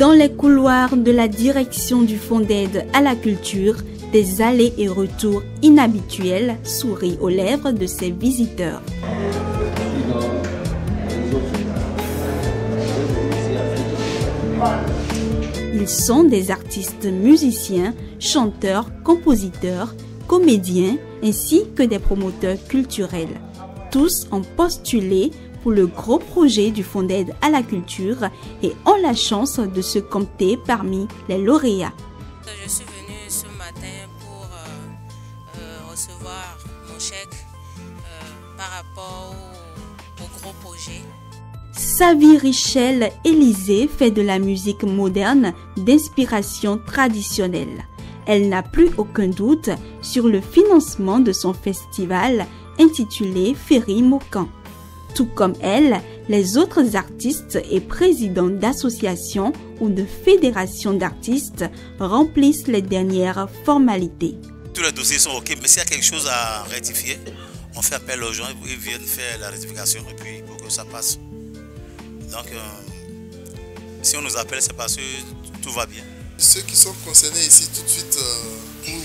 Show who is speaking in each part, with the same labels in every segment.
Speaker 1: Dans les couloirs de la direction du Fonds d'aide à la culture, des allers et retours inhabituels sourient aux lèvres de ses visiteurs. Ils sont des artistes musiciens, chanteurs, compositeurs, comédiens ainsi que des promoteurs culturels. Tous ont postulé pour le gros projet du Fonds d'aide à la culture et ont la chance de se compter parmi les lauréats.
Speaker 2: Je suis venue ce matin pour recevoir mon chèque par rapport au gros projet.
Speaker 1: Savie Richel Élisée fait de la musique moderne d'inspiration traditionnelle. Elle n'a plus aucun doute sur le financement de son festival intitulé Ferry Mokan. Tout comme elle, les autres artistes et présidents d'associations ou de fédérations d'artistes remplissent les dernières formalités.
Speaker 3: Tous les dossiers sont OK, mais s'il y a quelque chose à rectifier, on fait appel aux gens, ils viennent faire la rectification et puis pour que ça passe. Donc, si on nous appelle, c'est parce que tout va bien.
Speaker 4: Ceux qui sont concernés ici tout de suite, pour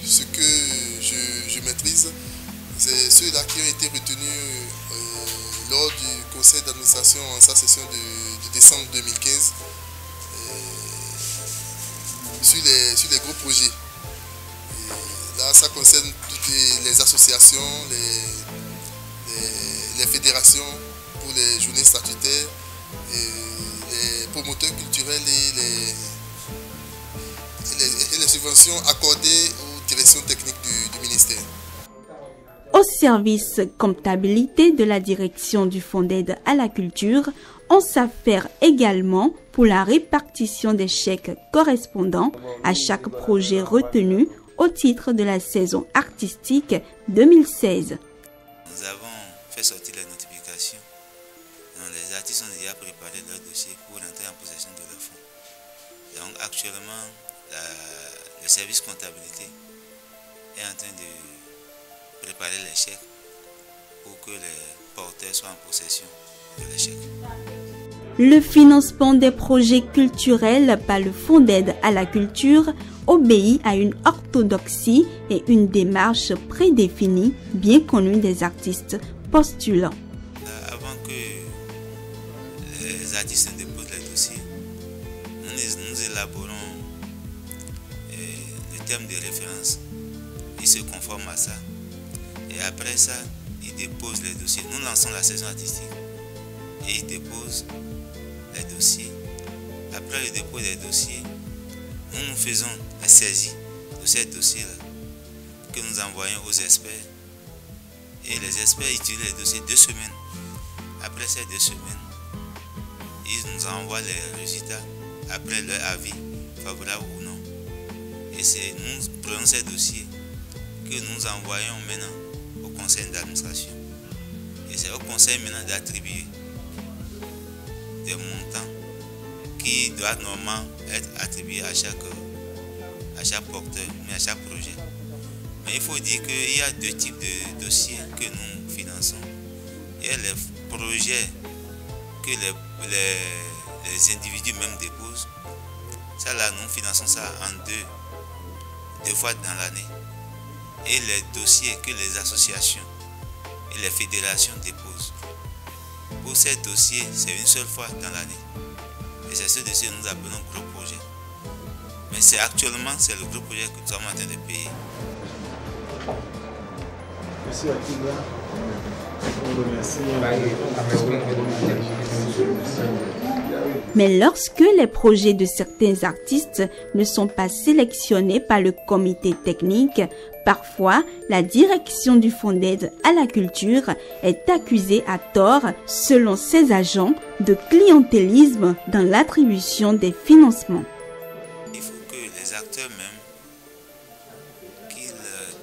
Speaker 4: ce que je maîtrise, c'est ceux-là qui ont été retenus lors du conseil d'administration en sa session de décembre 2015 sur les gros projets. Et là, ça concerne toutes les associations, les fédérations pour les journées statutaires, les promoteurs culturels et les subventions accordées aux directions techniques du ministère.
Speaker 1: Au service comptabilité de la direction du Fonds d'aide à la culture, on s'affaire également pour la répartition des chèques correspondant à chaque projet retenu au titre de la saison artistique 2016.
Speaker 5: Nous avons fait sortir les notifications. Donc, les artistes ont déjà préparé leur dossier pour entrer en possession de leur fonds. Donc actuellement, le service comptabilité est en train de préparer les chèques pour que les porteurs soient en possession de les chèques.
Speaker 1: Le financement des projets culturels par le Fonds d'aide à la culture obéit à une orthodoxie et une démarche prédéfinie bien connue des artistes postulants.
Speaker 5: Avant que les artistes déposent les dossiers, nous élaborons le terme de référence, ils se conforment à ça. Et après ça, ils déposent les dossiers. Nous lançons la saison artistique et ils déposent les dossiers. Après le dépôt des dossiers, nous faisons la saisie de ces dossiers-là que nous envoyons aux experts. Et les experts utilisent les dossiers 2 semaines. Après ces 2 semaines, ils nous envoient les résultats après leur avis, favorable ou non. Et c'est nous prenons ces dossiers que nous envoyons maintenant au conseil d'administration. Et c'est au conseil maintenant d'attribuer des montants qui doivent normalement être attribués à chaque porteur, mais à chaque projet. Mais il faut dire qu'il y a 2 types de dossiers que nous finançons. Il y a les projets que les individus même déposent. Ça là, nous finançons ça en deux fois dans l'année. Et les dossiers que les associations et les fédérations déposent. Pour ces dossiers, c'est une seule fois dans l'année. Et c'est ce dossier que nous appelons gros projet. Mais actuellement, c'est le gros projet que nous sommes en train de payer.
Speaker 6: Merci à tous.
Speaker 1: Mais lorsque les projets de certains artistes ne sont pas sélectionnés par le comité technique, parfois la direction du Fonds d'aide à la culture est accusée à tort, selon ses agents, de clientélisme dans l'attribution des financements.
Speaker 5: Il faut que les acteurs même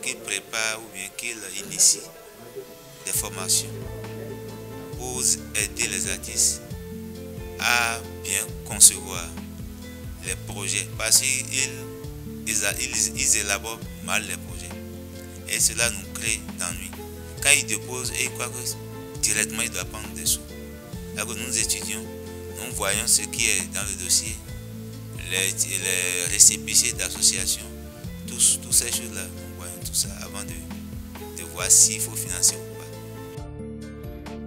Speaker 5: qu'ils préparent ou bien qu'ils initient des formations pour aider les artistes à bien concevoir les projets, parce qu'ils élaborent mal les projets et cela nous crée d'ennui. Quand ils déposent et ils croient que directement ils doivent prendre des sous. Alors que nous étudions, nous nous voyons ce qui est dans le dossier, les récépissés d'associations, toutes ces choses-là, nous voyons tout ça avant de voir s'il faut financer ou pas.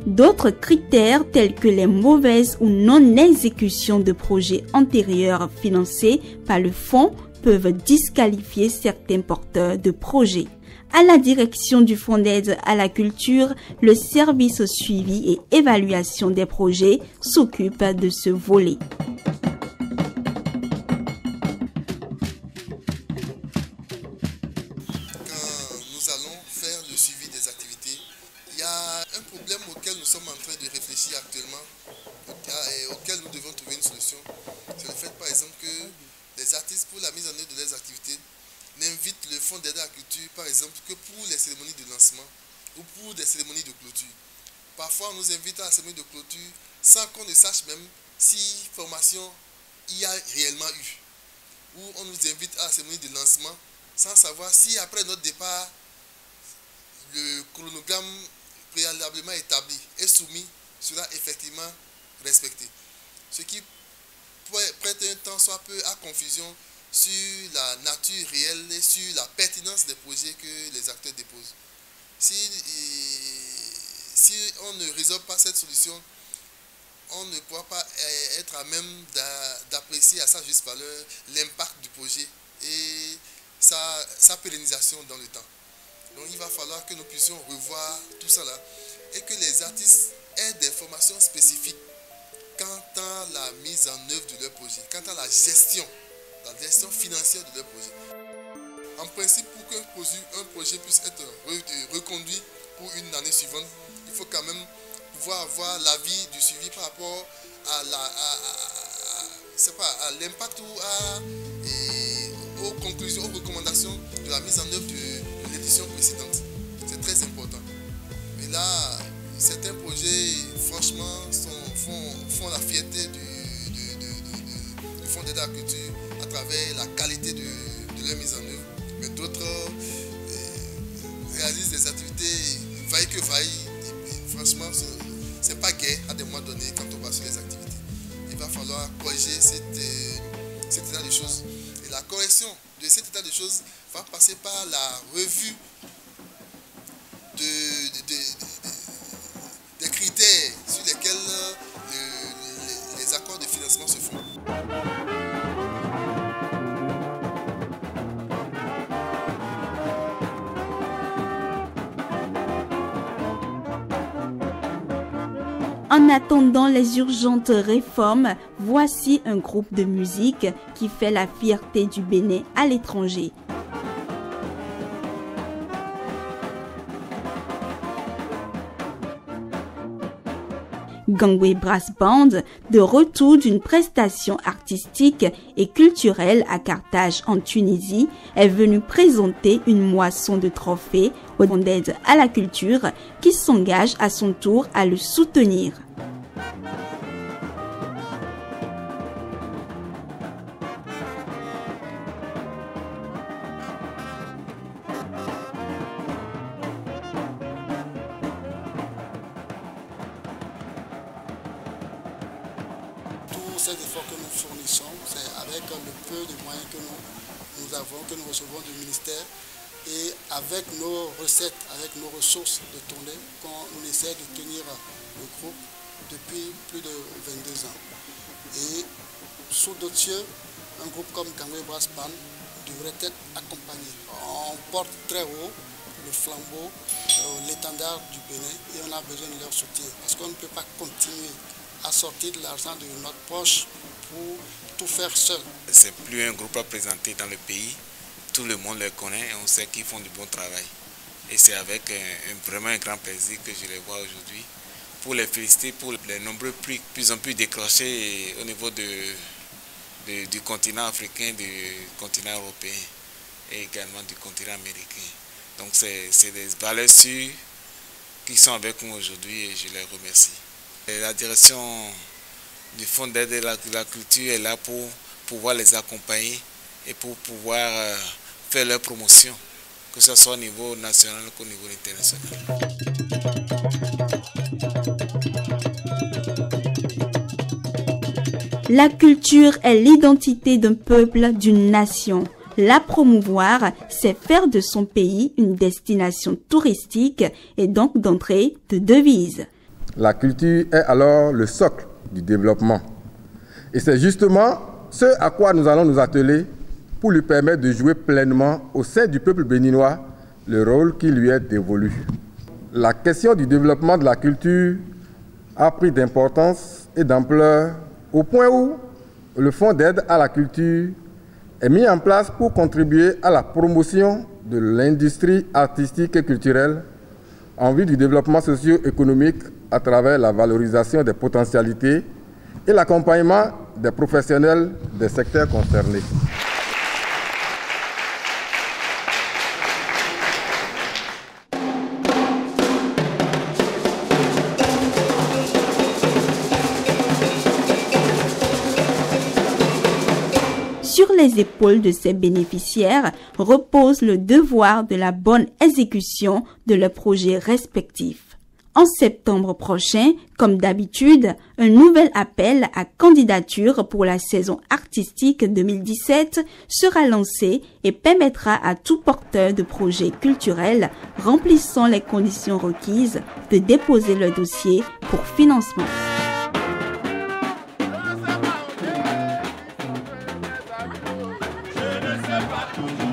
Speaker 1: D'autres critères tels que les mauvaises ou non-exécutions de projets antérieurs financés par le fonds peuvent disqualifier certains porteurs de projets. À la direction du Fonds d'aide à la culture, le service suivi et évaluation des projets s'occupe de ce volet.
Speaker 4: Quand nous allons faire le suivi des activités, il y a un problème auquel nous sommes en train de réfléchir actuellement et auquel nous devons trouver une solution. C'est le fait par exemple que les artistes, pour la mise en œuvre de leurs activités, n'invitent le Fonds d'aide à la culture, par exemple, que pour les cérémonies de lancement ou pour des cérémonies de clôture. Parfois, on nous invite à la cérémonie de clôture sans qu'on ne sache même si formation il y a réellement eu. Ou on nous invite à la cérémonie de lancement sans savoir si après notre départ, le chronogramme préalablement établi et soumis sera effectivement respecté. Ce qui prête un temps soit peu à confusion sur la nature réelle et sur la pertinence des projets que les acteurs déposent. Si on ne résolve pas cette solution, on ne pourra pas être à même d'apprécier à sa juste valeur l'impact du projet et sa pérennisation dans le temps. Donc il va falloir que nous puissions revoir tout ça là et que les artistes aient des formations spécifiques quant à la mise en œuvre de leur projet, quant à la gestion financière de leur projet. En principe, pour qu'un projet puisse être reconduit pour une année suivante, il faut quand même pouvoir avoir l'avis du suivi par rapport à l'impact ou aux conclusions, aux recommandations de la mise en œuvre de l'édition précédente. C'est très important. Mais là, certains projets, franchement, font la fierté du Fonds d'aide à la culture à travers la qualité de leur mise en œuvre. Mais d'autres réalisent des activités vaille que vaille. Et franchement, c'est pas gai à des moments donnés quand on va sur les activités. Il va falloir corriger cet état de choses. Et la correction de cet état de choses va passer par la revue des critères sur lesquels les accords de financement se font.
Speaker 1: En attendant les urgentes réformes, voici un groupe de musique qui fait la fierté du Bénin à l'étranger. Gangway Brass Band, de retour d'une prestation artistique et culturelle à Carthage en Tunisie, est venu présenter une moisson de trophées au Fonds d'aide à la culture qui s'engage à son tour à le soutenir.
Speaker 6: Ces efforts que nous fournissons, c'est avec le peu de moyens que nous avons, que nous recevons du ministère et avec nos recettes, avec nos ressources de tournée, qu'on essaie de tenir le groupe depuis plus de 22 ans. Et sous d'autres cieux, un groupe comme Gangway Brass Band devrait être accompagné. On porte très haut le flambeau, l'étendard du Bénin et on a besoin de leur soutien parce qu'on ne peut pas continuer à sortir de l'argent de notre poche pour tout faire seul.
Speaker 7: C'est plus un groupe à présenter dans le pays. Tout le monde les connaît et on sait qu'ils font du bon travail. Et c'est avec vraiment un grand plaisir que je les vois aujourd'hui pour les féliciter pour les nombreux prix plus en plus décrochés au niveau du continent africain, du continent européen et également du continent américain. Donc c'est des valeurs sûres qui sont avec nous aujourd'hui et je les remercie. Et la direction du Fonds d'aide à la culture est là pour pouvoir les accompagner et pour pouvoir faire leur promotion, que ce soit au niveau national qu'au niveau international.
Speaker 1: La culture est l'identité d'un peuple, d'une nation. La promouvoir, c'est faire de son pays une destination touristique et donc d'entrée de devises.
Speaker 8: La culture est alors le socle du développement. Et c'est justement ce à quoi nous allons nous atteler pour lui permettre de jouer pleinement au sein du peuple béninois le rôle qui lui est dévolu. La question du développement de la culture a pris d'importance et d'ampleur au point où le Fonds d'aide à la culture est mis en place pour contribuer à la promotion de l'industrie artistique et culturelle en vue du développement socio-économique à travers la valorisation des potentialités et l'accompagnement des professionnels des secteurs concernés.
Speaker 1: Sur les épaules de ces bénéficiaires repose le devoir de la bonne exécution de leurs projets respectifs. En septembre prochain, comme d'habitude, un nouvel appel à candidature pour la saison artistique 2017 sera lancé et permettra à tout porteur de projet culturel remplissant les conditions requises de déposer le dossier pour financement.
Speaker 9: Je ne sais pas toujours.